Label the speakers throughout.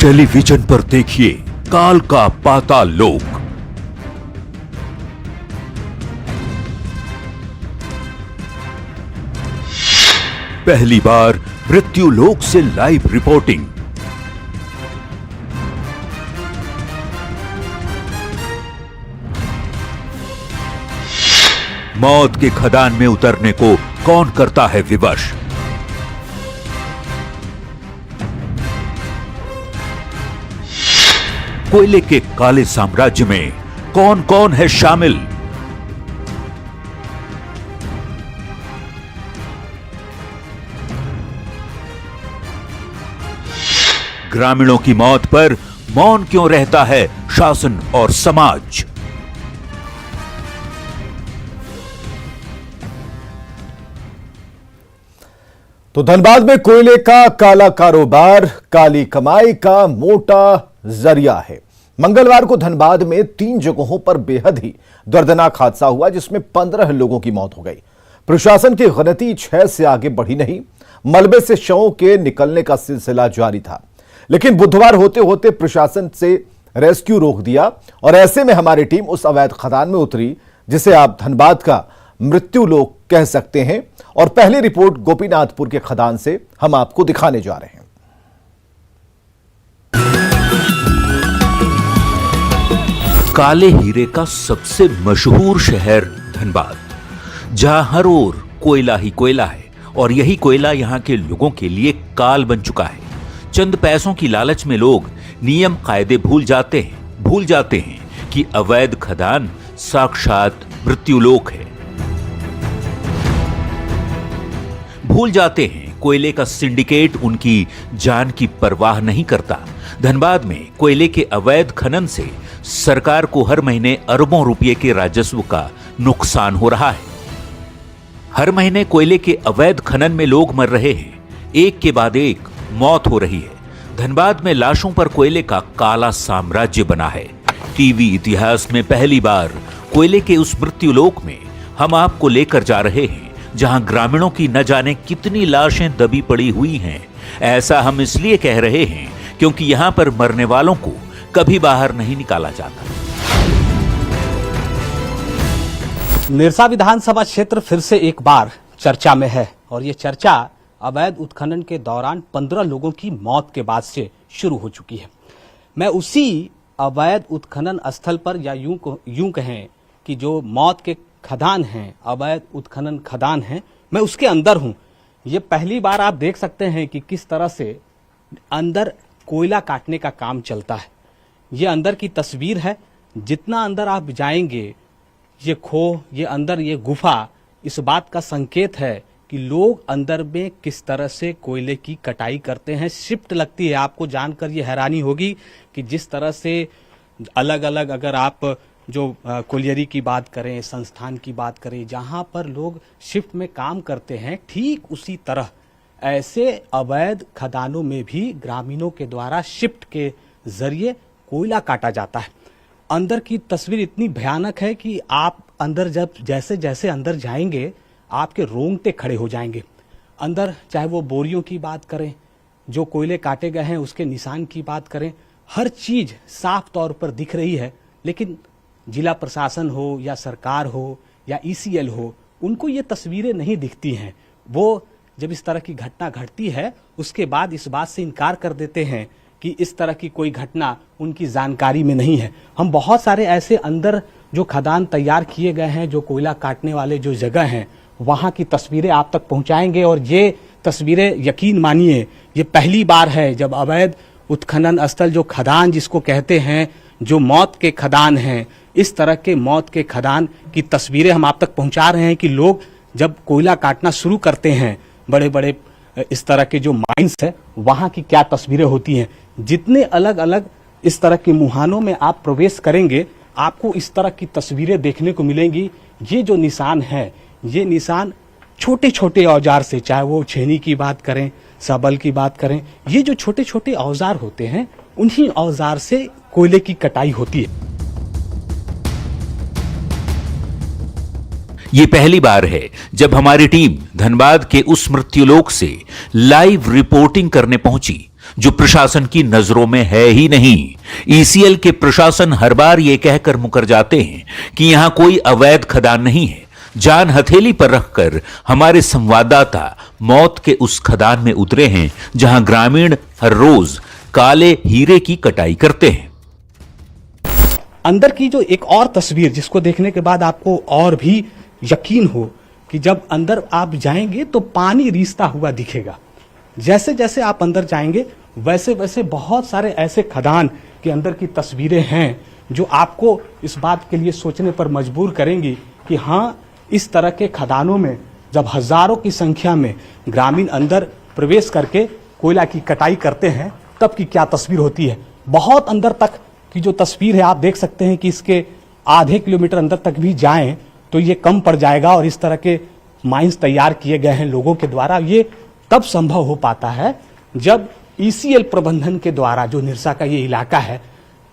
Speaker 1: Television पर देखिए काल का पाताल लोक। पहली बार मृत्यु लोक से लाइव रिपोर्टिंग। मौत के खदान में उतरने को कौन करता है विवश। कोयले के काले साम्राज्य में कौन कौन है शामिल। ग्रामीणों की मौत पर मौन क्यों रहता है शासन और समाज।
Speaker 2: तो धनबाद में कोयले का काला कारोबार काली कमाई का मोटा जरिया है। मंगलवार को धनबाद में 3 जगहों पर बेहद ही दर्दनाक हादसा हुआ, जिसमें 15 लोगों की मौत हो गई। प्रशासन की गलती 6 से आगे बढ़ी नहीं। मलबे से शवों के निकलने का सिलसिला जारी था, लेकिन बुधवार होते होते प्रशासन से रेस्क्यू रोक दिया और ऐसे में हमारी टीम उस अवैध खदान में उतरी जिसे आप धनबाद का मृत्यु लोक कह सकते हैं। और पहली रिपोर्ट गोपीनाथपुर के खदान से हम आपको दिखाने जा रहे हैं।
Speaker 1: काले हीरे का सबसे मशहूर शहर धनबाद, जहां हर ओर कोयला ही कोयला है और यही कोयला यहां के लोगों के लिए काल बन चुका है। चंद पैसों की लालच में लोग नियम कायदे भूल जाते हैं कि अवैध खदान साक्षात मृत्युलोक है। भूल जाते हैं कोयले का सिंडिकेट उनकी जान की परवाह नहीं करता। धनबाद में कोयले के अवैध खनन से सरकार को हर महीने अरबों रुपए के राजस्व का नुकसान हो रहा है। हर महीने कोयले के अवैध खनन में लोग मर रहे हैं, एक के बाद एक मौत हो रही है। धनबाद में लाशों पर कोयले का काला साम्राज्य बना है। टीवी इतिहास में पहली बार कोयले के उस मृत्युलोक में हम आपको लेकर जा रहे हैं, जहां ग्रामीणों की न जाने कितनी लाशें दबी पड़ी हुई हैं। ऐसा हम इसलिए कह रहे हैं क्योंकि यहां पर मरने वालों को कभी बाहर नहीं निकाला जाता।
Speaker 3: निरसा विधानसभा क्षेत्र फिर से एक बार चर्चा में है और ये चर्चा अवैध उत्खनन के दौरान 15 लोगों की मौत के बाद से शुरू हो चुकी है। मैं उसी अवैध उत्खनन स्थल पर, या यूं कहें कि जो मौत के खदान हैं, अवैध उत्खनन खदान हैं, मैं उसके अंदर हूं। ये पहली बार आप देख सकते हैं कि किस तरह से अंदर कोयला काटने का काम चलता है। ये अंदर की तस्वीर है। जितना अंदर आप जाएंगे, ये खोह, ये अंदर, ये गुफा इस बात का संकेत है कि लोग अंदर में किस तरह से कोयले की कटाई करते हैं। शिफ्ट लगती है। आपको जानकर ये हैरानी होगी कि जिस तरह से अलग अलग, अगर आप जो कोयलियरी की बात करें, संस्थान की बात करें, जहां पर लोग शिफ्ट में काम करते हैं, ठीक उसी तरह ऐसे अवैध खदानों में भी ग्रामीणों के द्वारा शिफ्ट के जरिए कोयला काटा जाता है। अंदर की तस्वीर इतनी भयानक है कि आप अंदर जब जैसे जैसे अंदर जाएंगे, आपके रोंगटे खड़े हो जाएंगे। अंदर चाहे वो बोरियों की बात करें, जो कोयले काटे गए हैं उसके निशान की बात करें, हर चीज साफ तौर पर दिख रही है। लेकिन जिला प्रशासन हो या सरकार हो या ईसीएल हो, उनको ये तस्वीरें नहीं दिखती हैं। वो जब इस तरह की घटना घटती है, उसके बाद इस बात से इनकार कर देते हैं कि इस तरह की कोई घटना उनकी जानकारी में नहीं है। हम बहुत सारे ऐसे अंदर जो खदान तैयार किए गए हैं, जो कोयला काटने वाले जो जगह हैं, वहां की तस्वीरें आप तक पहुंचाएंगे। और ये तस्वीरें, यकीन मानिए, ये पहली बार है जब अवैध उत्खनन स्थल, जो खदान जिसको कहते हैं, जो मौत के खदान हैं, इस तरह के मौत के खदान की तस्वीरें हम आप तक पहुंचा रहे हैं कि लोग जब कोयला काटना शुरू करते हैं, बड़े बड़े इस तरह के जो माइंस है, वहां की क्या तस्वीरें होती हैं। जितने अलग अलग इस तरह के मुहानों में आप प्रवेश करेंगे, आपको इस तरह की तस्वीरें देखने को मिलेंगी। ये जो निशान है, ये निशान छोटे छोटे औजार से, चाहे वो छेनी की बात करें, सबल की बात करें, ये जो छोटे छोटे औजार होते हैं, उन्हीं औजार से कोयले की कटाई होती है।
Speaker 1: ये पहली बार है जब हमारी टीम धनबाद के उस मृत्युलोक से लाइव रिपोर्टिंग करने पहुंची। जो प्रशासन की नजरों में है ही नहीं। ईसीएल के प्रशासन हर बार यह कहकर मुकर जाते हैं कि यहां कोई अवैध खदान नहीं है। जान हथेली पर रखकर हमारे संवाददाता मौत के उस खदान में उतरे हैं जहां ग्रामीण हर रोज काले हीरे की कटाई करते हैं।
Speaker 3: अंदर की जो एक और तस्वीर जिसको देखने के बाद आपको और भी यकीन हो कि जब अंदर आप जाएंगे तो पानी रिसता हुआ दिखेगा। जैसे जैसे आप अंदर जाएंगे वैसे वैसे बहुत सारे ऐसे खदान के अंदर की तस्वीरें हैं जो आपको इस बात के लिए सोचने पर मजबूर करेंगी कि हाँ, इस तरह के खदानों में जब हजारों की संख्या में ग्रामीण अंदर प्रवेश करके कोयला की कटाई करते हैं तब की क्या तस्वीर होती है। बहुत अंदर तक की जो तस्वीर है आप देख सकते हैं कि इसके आधे किलोमीटर अंदर तक भी जाएं तो ये कम पड़ जाएगा। और इस तरह के माइंस तैयार किए गए हैं लोगों के द्वारा। ये तब संभव हो पाता है जब ईसीएल प्रबंधन के द्वारा, जो निरसा का ये इलाका है,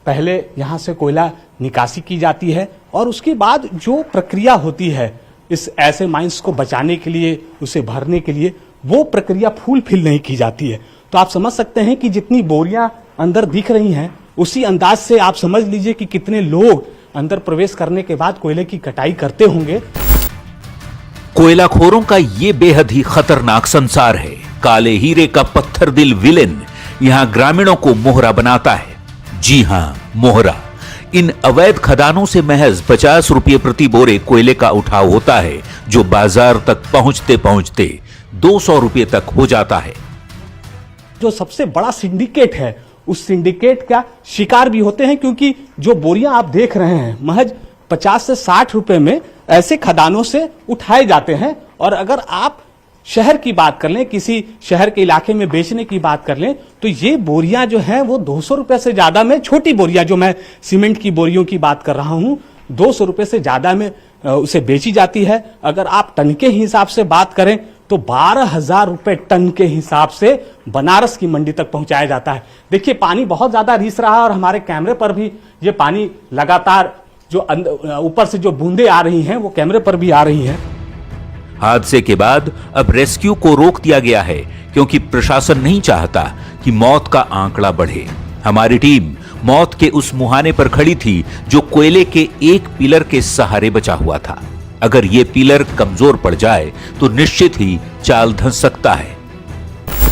Speaker 3: पहले यहां से कोयला निकासी की जाती है और उसके बाद जो प्रक्रिया होती है इस ऐसे माइंस को बचाने के लिए, उसे भरने के लिए, वो प्रक्रिया फुलफिल नहीं की जाती है। तो आप समझ सकते हैं कि जितनी बोरियां अंदर दिख रही हैं उसी अंदाज से आप समझ लीजिए कि कितने लोग अंदर प्रवेश करने के बाद कोयले की कटाई करते होंगे।
Speaker 1: कोयलाखोरों का ये बेहद ही खतरनाक संसार है। काले हीरे का पत्थर दिल विलेन यहां ग्रामीणों को मोहरा बनाता है। जी हां, मोहरा। इन अवैध खदानों से महज 50 रुपये प्रति बोरे कोयले का उठाव होता है, जो बाजार तक पहुंचते पहुंचते 200 रुपये तक हो जाता है।
Speaker 3: जो सबसे बड़ा सिंडिकेट है उस सिंडिकेट का शिकार भी होते हैं, क्योंकि जो बोरियां आप देख रहे हैं महज 50 से 60 रुपए में ऐसे खदानों से उठाए जाते हैं। और अगर आप शहर की बात कर लें, किसी शहर के इलाके में बेचने की बात कर लें, तो ये बोरियां जो हैं वो 200 रुपए से ज्यादा में, छोटी बोरियां, जो मैं सीमेंट की बोरियों की बात कर रहा हूं, 200 रुपए से ज्यादा में उसे बेची जाती है। अगर आप टन के हिसाब से बात करें तो 12,000 रुपए टन के हिसाब से बनारस की मंडी तक पहुंचाया जाता है। देखिए, पानी बहुत ज्यादा रिस रहा है और हमारे कैमरे पर भी ये पानी लगातार जो ऊपर से जो बूंदे आ रही हैं वो कैमरे पर भी आ रही हैं।
Speaker 1: हादसे के बाद अब रेस्क्यू को रोक दिया गया है क्योंकि प्रशासन नहीं चाहता कि मौत का आंकड़ा बढ़े। हमारी टीम मौत के उस मुहाने पर खड़ी थी जो कोयले के एक पिलर के सहारे बचा हुआ था। अगर ये पिलर कमजोर पड़ जाए तो निश्चित ही चाल धंस सकता है।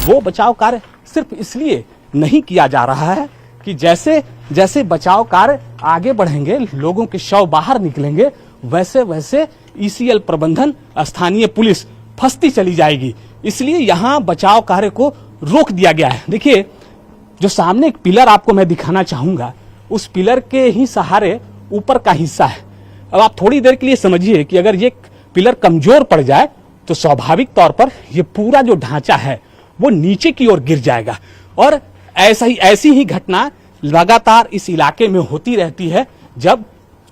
Speaker 3: वो बचाव कार्य सिर्फ इसलिए नहीं किया जा रहा है कि जैसे जैसे बचाव कार्य आगे बढ़ेंगे, लोगों के शव बाहर निकलेंगे, वैसे वैसे ईसीएल प्रबंधन, स्थानीय पुलिस फंसती चली जाएगी। इसलिए यहां बचाव कार्य को रोक दिया गया है। देखिए, जो सामने एक पिलर आपको मैं दिखाना चाहूंगा, उस पिलर के ही सहारे ऊपर का हिस्सा है। अब आप थोड़ी देर के लिए समझिए कि अगर ये पिलर कमजोर पड़ जाए तो स्वाभाविक तौर पर ये पूरा जो ढांचा है वो नीचे की ओर गिर जाएगा। और ऐसी ही घटना लगातार इस इलाके में होती रहती है। जब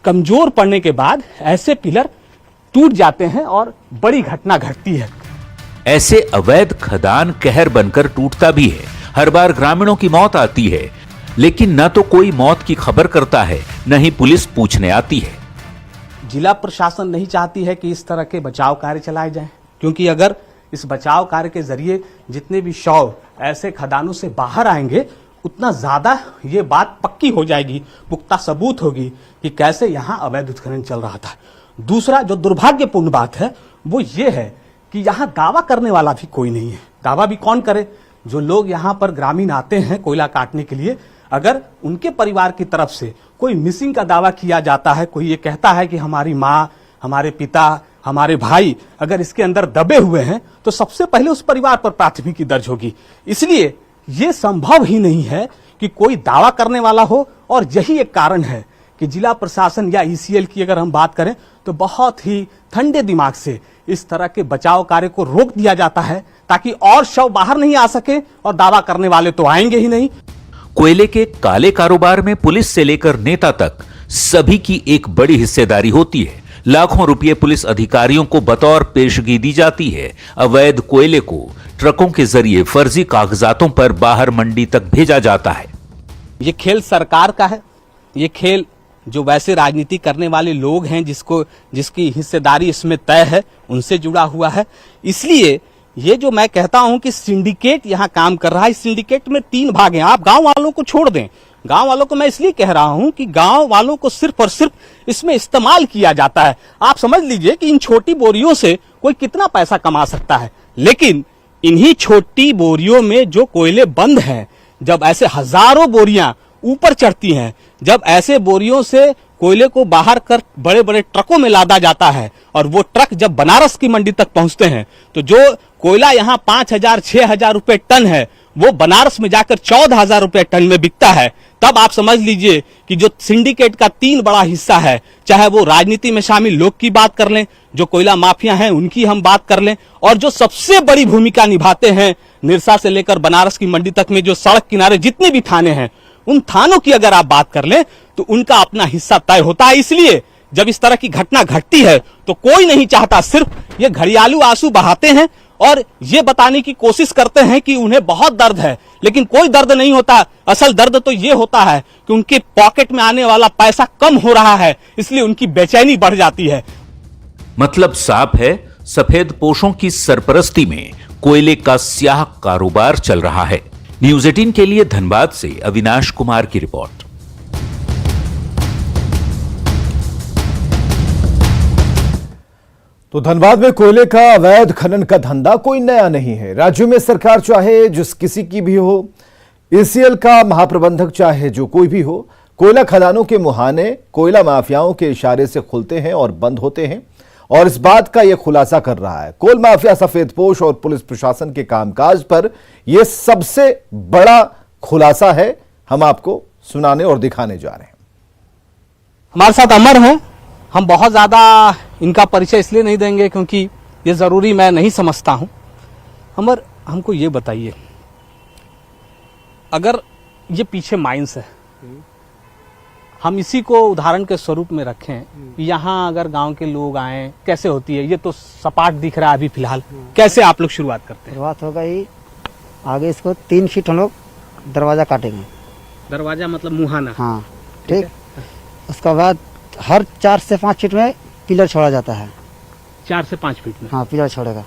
Speaker 3: कमजोर पड़ने के बाद ऐसे पिलर टूट जाते हैं और बड़ी घटना घटती है।
Speaker 1: ऐसे अवैध खदान कहर बनकर टूटता भी है। हर बार ग्रामीणों की मौत आती है, लेकिन न तो कोई मौत की खबर करता है, न ही पुलिस पूछने आती है।
Speaker 3: जिला प्रशासन नहीं चाहती है कि इस तरह के बचाव कार्य चलाए जाएं, क्योंकि अगर इस बचाव कार्य के जरिए जितने भी शव ऐसे खदानों से बाहर आएंगे, उतना ज्यादा ये बात पक्की हो जाएगी, पुख्ता सबूत होगी कि कैसे यहां अवैध उत्खनन चल रहा था। दूसरा जो दुर्भाग्यपूर्ण बात है वो ये है कि यहां दावा करने वाला भी कोई नहीं है। दावा भी कौन करे? जो लोग यहां पर ग्रामीण आते हैं कोयला काटने के लिए, अगर उनके परिवार की तरफ से कोई मिसिंग का दावा किया जाता है, कोई ये कहता है कि हमारी माँ, हमारे पिता, हमारे भाई अगर इसके अंदर दबे हुए हैं, तो सबसे पहले उस परिवार पर प्राथमिकी दर्ज होगी। इसलिए ये संभव ही नहीं है कि कोई दावा करने वाला हो। और यही एक कारण है कि जिला प्रशासन या ईसीएल की अगर हम बात करें तो बहुत ही ठंडे दिमाग से इस तरह के बचाव कार्य को रोक दिया जाता है, ताकि और शव बाहर नहीं आ सके और दावा करने वाले तो आएंगे ही नहीं।
Speaker 1: कोयले के काले कारोबार में पुलिस से लेकर नेता तक सभी की एक बड़ी हिस्सेदारी होती है। लाखों रुपए पुलिस अधिकारियों को बतौर पेशगी दी जाती है। अवैध कोयले को ट्रकों के जरिए फर्जी कागजातों पर बाहर मंडी तक भेजा जाता है।
Speaker 3: ये खेल सरकार का है। ये खेल जो वैसे राजनीति करने वाले लोग हैं, जिसकी हिस्सेदारी इसमें तय है, उनसे जुड़ा हुआ है। इसलिए ये जो मैं कहता हूं कि सिंडिकेट यहां काम कर रहा है, इस सिंडिकेट में 3 भाग हैं। आप गांव वालों को छोड़ दें, गांव वालों को मैं इसलिए कह रहा हूं कि गांव वालों को सिर्फ और सिर्फ इसमें इस्तेमाल किया जाता है। आप समझ लीजिए कि इन छोटी बोरियों से कोई कितना पैसा कमा सकता है, लेकिन इन्हीं छोटी बोरियों में जो कोयले बंद हैं, जब ऐसे हजारों बोरियां ऊपर चढ़ती हैं, जब ऐसे बोरियों से कोयले को बाहर कर बड़े बड़े ट्रकों में लादा जाता है और वो ट्रक जब बनारस की मंडी तक पहुंचते हैं, तो जो कोयला यहाँ 5,000 6,000 रुपए टन है, वो बनारस में जाकर 14,000 रुपए टन में बिकता है। तब आप समझ लीजिए कि जो सिंडिकेट का 3 बड़ा हिस्सा है, चाहे वो राजनीति में शामिल लोग की बात कर लें, जो कोयला माफिया हैं उनकी हम बात कर लें, और जो सबसे बड़ी भूमिका निभाते हैं निरसा से लेकर बनारस की मंडी तक में जो सड़क किनारे जितने भी थाने हैं, उन थानों की अगर आप बात कर लें तो उनका अपना हिस्सा तय होता है। इसलिए जब इस तरह की घटना घटती है तो कोई नहीं चाहता, सिर्फ ये घड़ियालू आंसू बहाते हैं और ये बताने की कोशिश करते हैं कि उन्हें बहुत दर्द है, लेकिन कोई दर्द नहीं होता। असल दर्द तो ये होता है कि उनके पॉकेट में आने वाला पैसा कम हो रहा है, इसलिए उनकी बेचैनी बढ़ जाती है।
Speaker 1: मतलब साफ है, सफेद पोशों की सरपरस्ती में कोयले का स्याह कारोबार चल रहा है। न्यूज 18 के लिए धनबाद से अविनाश कुमार की रिपोर्ट।
Speaker 2: तो धनबाद में कोयले का अवैध खनन का धंधा कोई नया नहीं है। राज्य में सरकार चाहे जिस किसी की भी हो, ईसीएल का महाप्रबंधक चाहे जो कोई भी हो, कोयला खदानों के मुहाने कोयला माफियाओं के इशारे से खुलते हैं और बंद होते हैं, और इस बात का यह खुलासा कर रहा है कोल माफिया, सफेदपोश और पुलिस प्रशासन के कामकाज पर यह सबसे बड़ा खुलासा है। हम आपको सुनाने और दिखाने जा रहे हैं।
Speaker 3: हमारे साथ अमर हैं, हम बहुत ज्यादा इनका परिचय इसलिए नहीं देंगे क्योंकि ये जरूरी मैं नहीं समझता हूं। अमर, हमको ये बताइए, अगर ये पीछे माइंस है, हम इसी को उदाहरण के स्वरूप में रखें, यहाँ अगर गांव के लोग आए, कैसे होती है? ये तो सपाट दिख रहा है अभी फिलहाल, कैसे आप लोग शुरुआत करते हैं?
Speaker 4: शुरुआत होगा ही आगे, इसको 3 फीट हम लोग दरवाजा काटेंगे।
Speaker 3: दरवाजा मतलब मुहाना?
Speaker 4: हाँ, ठीक। उसके बाद हर 4 से 5 फीट में पिलर छोड़ा जाता है।
Speaker 3: 4 से 5 फीट में?
Speaker 4: हाँ, पिलर छोड़ेगा।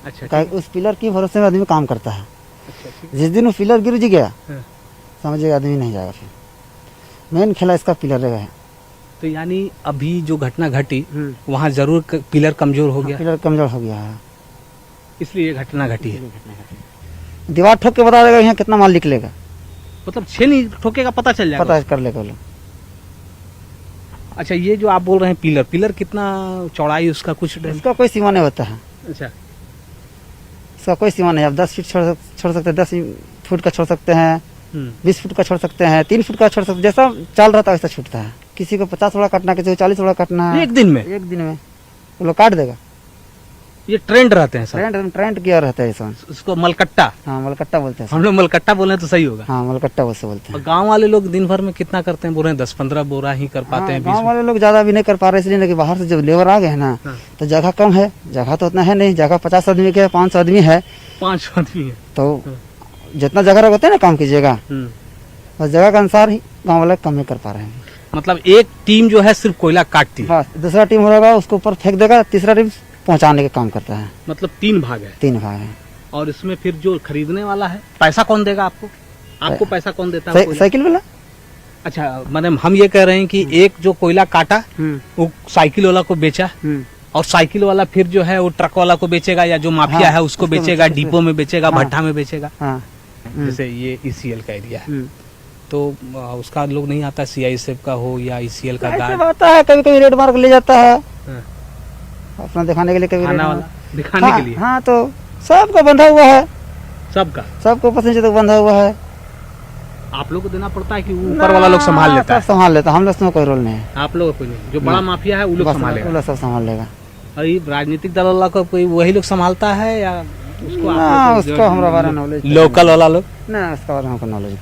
Speaker 3: अच्छा,
Speaker 4: उस पिलर की भरोसे में आदमी काम करता है।
Speaker 3: अच्छा,
Speaker 4: जिस दिन वो पिलर गिर गया,
Speaker 3: हाँ।
Speaker 4: समझिएगा आदमी नहीं जाएगा। फिर मेन खेला इसका पिलर रहेगा है।
Speaker 3: तो यानी अभी जो घटना घटी वहाँ जरूर पिलर कमजोर हो गया?
Speaker 4: पिलर कमजोर हो गया है,
Speaker 3: इसलिए ये घटना घटी है।
Speaker 4: दीवार ठोक के बता देगा यहाँ कितना माल निकलेगा।
Speaker 3: मतलब 6 नहीं ठोकेगा, पता चल जाएगा?
Speaker 4: पता कर लेगा लोग।
Speaker 3: अच्छा, ये जो आप बोल रहे हैं पिलर, पिलर कितना चौड़ाई उसका कुछ?
Speaker 4: इसका कोई सीमा नहीं होता है।
Speaker 3: अच्छा,
Speaker 4: इसका कोई सीमा नहीं। आप 10 फीट छोड़ सकते हैं, 10 फुट का छोड़ सकते हैं, 20 फुट का छोड़ सकते हैं, 3 फुट का छोड़ सकते हैं। जैसा चाल रहता है वैसा छूटता है। किसी को 50 थोड़ा काटना, किसी को 40 थोड़ा काटना है।
Speaker 3: एक दिन में?
Speaker 4: एक दिन में वो लोग काट देगा।
Speaker 3: ये ट्रेंड रहते हैं सर?
Speaker 4: ट्रेंड किया रहता है इसमें।
Speaker 3: उसको मलकट्टा?
Speaker 4: हाँ, मलकट्टा बोलते हैं।
Speaker 3: हम लोग मलकट्टा बोले तो सही होगा।
Speaker 4: हाँ, मलकट्टा बोलते हैं।
Speaker 3: गांव वाले लोग दिन भर में कितना करते हैं? बोल रहे हैं 10-15 बोरा ही कर पाते हैं।
Speaker 4: गाँव वाले लोग ज्यादा भी नहीं कर पा रहे, इसलिए कि बाहर से जब लेबर आ गए हैं ना, तो जगह कम है। जगह तो उतना है नहीं, जगह 50 आदमी के 500 आदमी है।
Speaker 3: 500 आदमी है
Speaker 4: तो जितना जगह होता है ना काम कीजिएगा, बस जगह के अनुसार ही गाँव वाले कम ही कर पा रहे हैं।
Speaker 3: मतलब एक टीम जो है सिर्फ कोयला काटती है,
Speaker 4: दूसरा टीम होगा उसको ऊपर फेंक देगा, तीसरा टीम पहुंचाने का काम करता है।
Speaker 3: मतलब 3 भाग है?
Speaker 4: 3 भाग है।
Speaker 3: और इसमें फिर जो खरीदने वाला है, पैसा कौन देगा आपको? आपको पैसा कौन देता है?
Speaker 4: साइकिल वाला।
Speaker 3: अच्छा, मतलब हम ये कह रहे हैं कि एक जो कोयला काटा वो साइकिल वाला को बेचा, और साइकिल वाला फिर जो है वो ट्रक वाला को बेचेगा, या जो माफिया है उसको बेचेगा, डिपो में बेचेगा, भट्टा में बेचेगा। जैसे ये ईसीएल का एरिया है, तो उसका लोग नहीं आता, CISF का हो या ईसीएल का गार्ड
Speaker 4: आता है, कभी कभी रेड मार्क ले जाता है अपना दिखाने के लिए, कभी
Speaker 3: खाना वाला दिखाने के लिए।
Speaker 4: हाँ, तो सबका बंधा हुआ है, सबको पसंद से बंधा हुआ है।
Speaker 3: आप लोग को देना पड़ता है कि ऊपर वाला लोग संभाल लेता है?
Speaker 4: संभाल लेता है, हम लोग उसमें कोई रोल नहीं है।
Speaker 3: आप लोग कोई नहीं, जो बड़ा माफिया है वो लोग संभालेगा?
Speaker 4: वो सब संभाल लेगा।
Speaker 3: और ये राजनीतिक दल वाला को कोई वही लोग संभालता है या उसको?
Speaker 4: उसको हमारा बारे नॉलेज,
Speaker 3: लोकल वाला लोग
Speaker 4: ना, उसका बारे में हमको नॉलेज।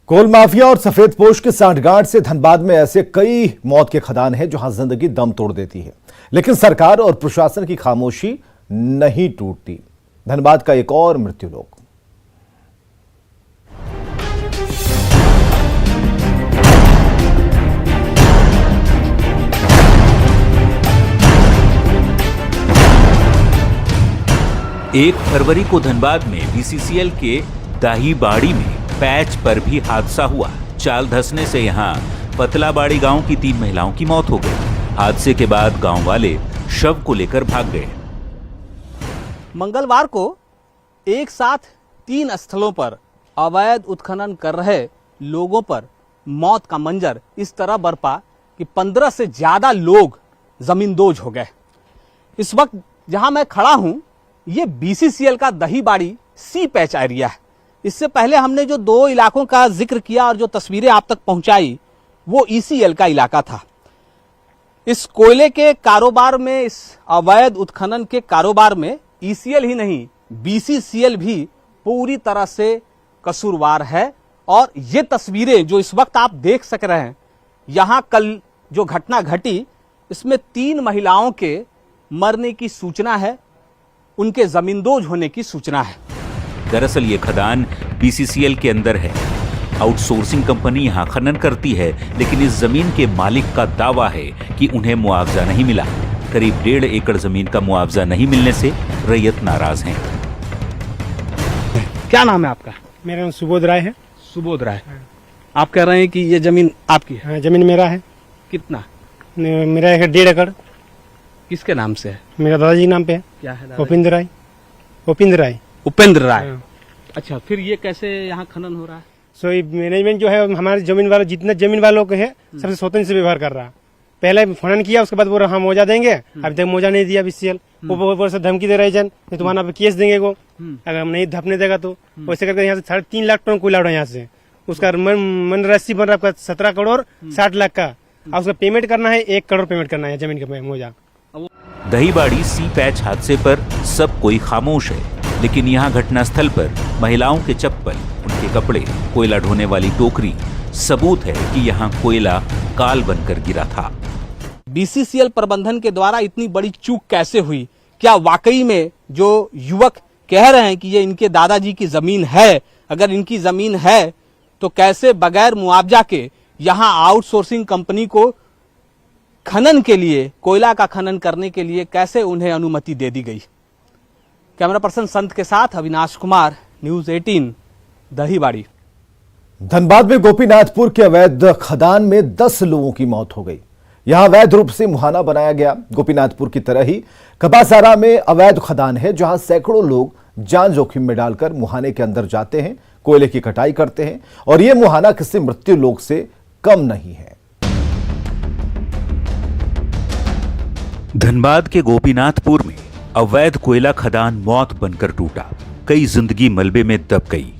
Speaker 2: कोल माफिया और सफेदपोश की सांठगांठ से धनबाद में ऐसे कई मौत के खदान हैं जहां जिंदगी दम तोड़ देती है, लेकिन सरकार और प्रशासन की खामोशी नहीं टूटती। धनबाद का एक और मृत्युलोक।
Speaker 1: 1 फरवरी को धनबाद में बीसीसीएल के दाहीबाड़ी में पैच पर भी हादसा हुआ। चाल धंसने से यहां पतलाबाड़ी गांव की 3 महिलाओं की मौत हो गई। हादसे के बाद गांव वाले शव को लेकर भाग गए।
Speaker 3: मंगलवार को एक साथ 3 स्थलों पर अवैध उत्खनन कर रहे लोगों पर मौत का मंजर इस तरह बरपा कि 15 से ज्यादा लोग जमींदोज हो गए। इस वक्त जहां मैं खड़ा हूं, ये बीसीसीएल का दहीबाड़ी सी पैच एरिया है। इससे पहले हमने जो 2 इलाकों का जिक्र किया और जो तस्वीरें आप तक पहुंचाई, वो ईसीएल का इलाका था। इस कोयले के कारोबार में, इस अवैध उत्खनन के कारोबार में ईसीएल ही नहीं, बीसीसीएल भी पूरी तरह से कसूरवार है। और ये तस्वीरें जो इस वक्त आप देख सक रहे हैं, यहां कल जो घटना घटी, इसमें 3 महिलाओं के मरने की सूचना है, उनके जमींदोज होने की सूचना है।
Speaker 1: दरअसल ये खदान बीसीसीएल के अंदर है। आउटसोर्सिंग कंपनी यहां खनन करती है, लेकिन इस जमीन के मालिक का दावा है कि उन्हें मुआवजा नहीं मिला। करीब 1.5 एकड़ जमीन का मुआवजा नहीं मिलने से रैयत नाराज हैं।
Speaker 3: क्या नाम है आपका?
Speaker 5: मेरा नाम सुबोध राय है।
Speaker 3: सुबोध राय। आप कह रहे हैं कि ये जमीन आपकी है?
Speaker 5: हाँ, जमीन मेरा है।
Speaker 3: कितना?
Speaker 5: मेरा 1.5 एकड़।
Speaker 3: किसके नाम से है?
Speaker 5: मेरा दादाजी के नाम पे है।
Speaker 3: क्या है दादा?
Speaker 5: उपेंद्र राय। उपेंद्र राय।
Speaker 3: उपेंद्र राय।
Speaker 5: हाँ।
Speaker 3: अच्छा, फिर ये कैसे यहाँ खनन हो रहा है?
Speaker 5: सो ये मैनेजमेंट जो है हमारे जमीन वालों, जितना जमीन वालों के है, सबसे स्वतंत्र से व्यवहार कर रहा है। पहले खनन किया, उसके बाद बोल रहा हम मौजा देंगे। अभी तक मौजा नहीं दिया बीसीसीएल। वो से धमकी दे रहे जन, तुम्हारा पे केस देंगे वो, अगर हम नहीं धपने देगा तो। वैसे करके यहाँ से 3.5 लाख टन कोयला उड़ा यहाँ से। उसका मन राशि बन रहा है 17 करोड़ 60 लाख का। और उसका पेमेंट करना है 1 करोड़ पेमेंट करना है जमीन का मौजा।
Speaker 1: दहीबाड़ी सी पैच हादसे पर सब कोई खामोश है, लेकिन यहाँ घटनास्थल पर महिलाओं के चप्पल, उनके कपड़े, कोयला ढोने वाली टोकरी सबूत है कि यहाँ कोयला काल बनकर गिरा था।
Speaker 3: बीसीसीएल प्रबंधन के द्वारा इतनी बड़ी चूक कैसे हुई? क्या वाकई में जो युवक कह रहे हैं कि ये इनके दादाजी की जमीन है, अगर इनकी जमीन है तो कैसे बगैर मुआवजा के यहाँ आउटसोर्सिंग कंपनी को खनन के लिए, कोयला का खनन करने के लिए कैसे उन्हें अनुमति दे दी गई? कैमरा पर्सन संत के साथ अविनाश कुमार, न्यूज 18 दहीबाड़ी।
Speaker 2: धनबाद में गोपीनाथपुर के अवैध खदान में 10 लोगों की मौत हो गई। यहां अवैध रूप से मुहाना बनाया गया। गोपीनाथपुर की तरह ही कबासारा में अवैध खदान है, जहां सैकड़ों लोग जान जोखिम में डालकर मुहाने के अंदर जाते हैं, कोयले की कटाई करते हैं, और यह मुहाना किसी मृत्यु लोक से कम नहीं है।
Speaker 1: धनबाद के गोपीनाथपुर में अवैध कोयला खदान मौत बनकर टूटा। कई जिंदगी मलबे में दब गई,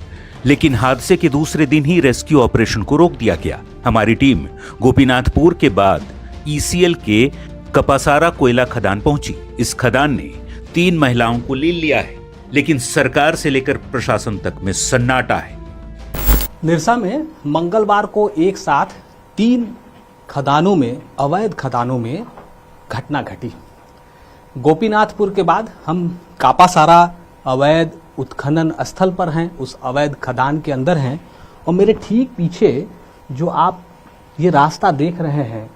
Speaker 1: लेकिन हादसे के दूसरे दिन ही रेस्क्यू ऑपरेशन को रोक दिया गया। हमारी टीम गोपीनाथपुर के बाद ईसीएल के कपासारा कोयला खदान पहुंची। इस खदान ने 3 महिलाओं को ले लिया है, लेकिन सरकार से लेकर प्रशासन तक में सन्नाटा है।
Speaker 3: निरसा में मंगलवार को एक साथ 3 खदानों में, अवैध खदानों में घटना घटी। गोपीनाथपुर के बाद हम कापासारा अवैध उत्खनन स्थल पर हैं, उस अवैध खदान के अंदर हैं, और मेरे ठीक पीछे जो आप ये रास्ता देख रहे हैं,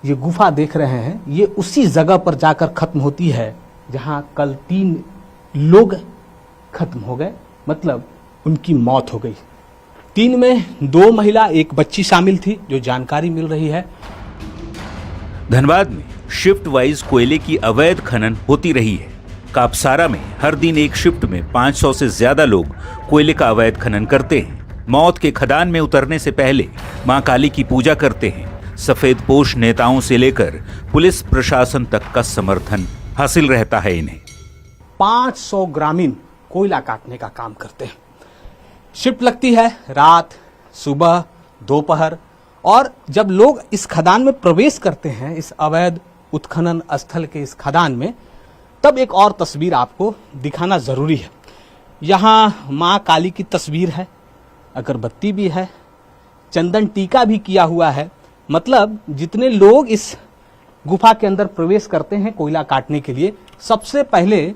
Speaker 3: ये गुफा देख रहे हैं, ये उसी जगह पर जाकर खत्म होती है जहां कल 3 लोग खत्म हो गए, मतलब उनकी मौत हो गई। 3 में 2 महिला, 1 बच्ची शामिल थी, जो जानकारी मिल रही है।
Speaker 1: धनबाद में शिफ्ट वाइज कोयले की अवैध खनन होती रही है। कापसारा में हर दिन एक शिफ्ट में 500 से ज्यादा लोग कोयले का अवैध खनन करते हैं। मौत के खदान में उतरने से पहले मां काली की पूजा करते हैं। सफेद पोश नेताओं से लेकर पुलिस प्रशासन तक का समर्थन हासिल रहता है इन्हें।
Speaker 3: 500 ग्रामीण कोयला काटने का काम करते हैं। शिफ्ट लगती है रात, सुबह, दोपहर, और जब लोग इस खदान में प्रवेश करते हैं, इस अवैध उत्खनन स्थल के इस खदान में, तब एक और तस्वीर आपको दिखाना जरूरी है। यहाँ माँ काली की तस्वीर है, अगरबत्ती भी है, चंदन टीका भी किया हुआ है। मतलब जितने लोग इस गुफा के अंदर प्रवेश करते हैं कोयला काटने के लिए, सबसे पहले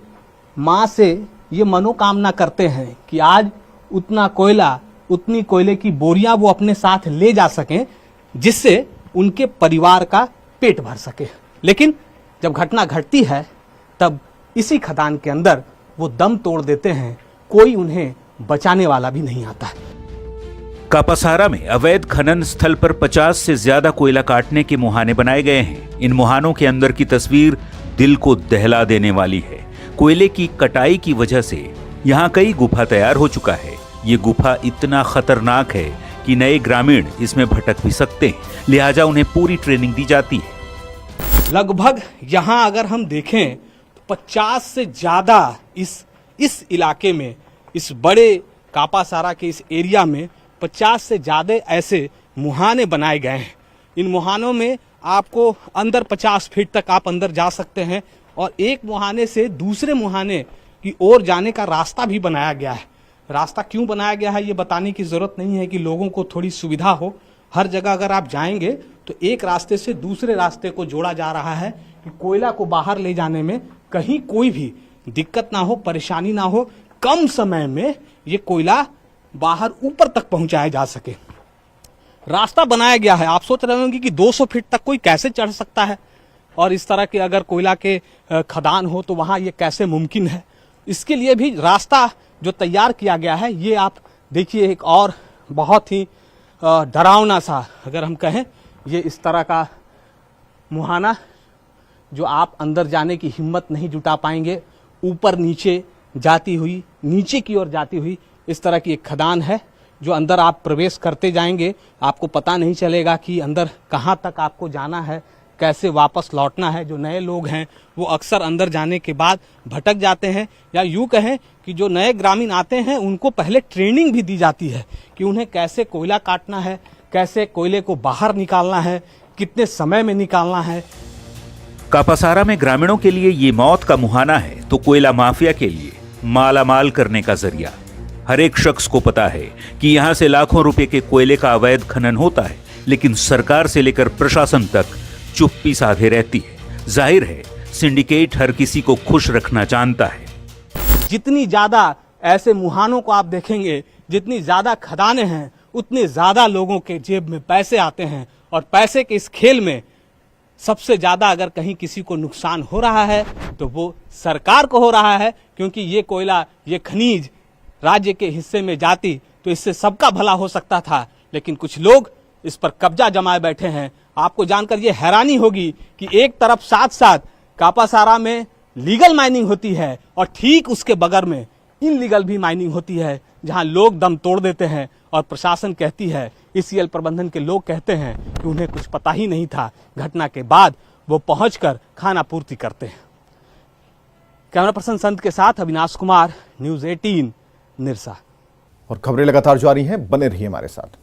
Speaker 3: माँ से ये मनोकामना करते हैं कि आज उतना कोयला, उतनी कोयले की बोरियां वो अपने साथ ले जा सकें, जिससे उनके परिवार का पेट भर सके। लेकिन जब घटना घटती है, तब इसी खदान के अंदर वो दम तोड़ देते हैं, कोई उन्हें बचाने वाला भी नहीं आता है।
Speaker 1: कापासारा में अवैध खनन स्थल पर 50 से ज्यादा कोयला काटने के मुहाने बनाए गए हैं। इन मुहानों के अंदर की तस्वीर दिल को दहला देने वाली है। कोयले की कटाई की वजह से यहाँ कई गुफा तैयार हो चुका है। ये गुफा इतना खतरनाक है कि नए ग्रामीण इसमें भटक भी सकते हैं, लिहाजा उन्हें पूरी ट्रेनिंग दी जाती है।
Speaker 3: लगभग यहाँ अगर हम देखें तो 50 से ज्यादा इस इलाके में, इस बड़े कापासारा के इस एरिया में 50 से ज्यादा ऐसे मुहाने बनाए गए हैं। इन मुहानों में आपको अंदर 50 फीट तक आप अंदर जा सकते हैं और एक मुहाने से दूसरे मुहाने की ओर जाने का रास्ता भी बनाया गया है। रास्ता क्यों बनाया गया है ये बताने की जरूरत नहीं है कि लोगों को थोड़ी सुविधा हो। हर जगह अगर आप जाएंगे तो एक रास्ते से दूसरे रास्ते को जोड़ा जा रहा है कि कोयला को बाहर ले जाने में कहीं कोई भी दिक्कत ना हो, परेशानी ना हो, कम समय में ये कोयला बाहर ऊपर तक पहुंचाया जा सके। रास्ता बनाया गया है। आप सोच रहे होंगे कि 200 फीट तक कोई कैसे चढ़ सकता है और इस तरह के अगर कोयला के खदान हो तो वहां ये कैसे मुमकिन है। इसके लिए भी रास्ता जो तैयार किया गया है, ये आप देखिए एक और बहुत ही डरावना सा अगर हम कहें, ये इस तरह का मुहाना जो आप अंदर जाने की हिम्मत नहीं जुटा पाएंगे। ऊपर नीचे जाती हुई, नीचे की ओर जाती हुई इस तरह की एक खदान है जो अंदर आप प्रवेश करते जाएंगे, आपको पता नहीं चलेगा कि अंदर कहाँ तक आपको जाना है, कैसे वापस लौटना है। जो नए लोग हैं वो अक्सर अंदर जाने के बाद भटक जाते हैं, या यूँ कहें कि जो नए ग्रामीण आते हैं उनको पहले ट्रेनिंग भी दी जाती है कि उन्हें कैसे कोयला काटना है, कैसे कोयले को बाहर निकालना है, कितने समय में निकालना है।
Speaker 1: कापासारा में ग्रामीणों के लिए ये मौत का मुहाना है तो कोयला माफिया के लिए मालामाल करने का जरिया। हर एक शख्स को पता है कि यहाँ से लाखों रुपए के कोयले का अवैध खनन होता है, लेकिन सरकार से लेकर प्रशासन तक चुप्पी साधे रहती है। जाहिर है सिंडिकेट हर किसी को खुश रखना जानता है।
Speaker 3: जितनी ज्यादा ऐसे मुहानों को आप देखेंगे, जितनी ज्यादा खदानें हैं, उतने ज्यादा लोगों के जेब में पैसे आते हैं और पैसे के इस खेल में सबसे ज्यादा अगर कहीं किसी को नुकसान हो रहा है तो वो सरकार को हो रहा है, क्योंकि ये कोयला, ये खनिज राज्य के हिस्से में जाती तो इससे सबका भला हो सकता था, लेकिन कुछ लोग इस पर कब्जा जमाए बैठे हैं। आपको जानकर ये हैरानी होगी कि एक तरफ साथ साथ कापासारा में लीगल माइनिंग होती है और ठीक उसके बगल में इनलीगल भी माइनिंग होती है, जहां लोग दम तोड़ देते हैं और प्रशासन कहती है, ईसीएल प्रबंधन के लोग कहते हैं कि उन्हें कुछ पता ही नहीं था। घटना के बाद वो पहुंचकर खाना पूर्ति करते हैं। कैमरा पर्सन संत के साथ अविनाश कुमार, न्यूज़ 18 निरसा।
Speaker 2: और खबरें लगातार जारी हैं, बने रहिए हमारे साथ।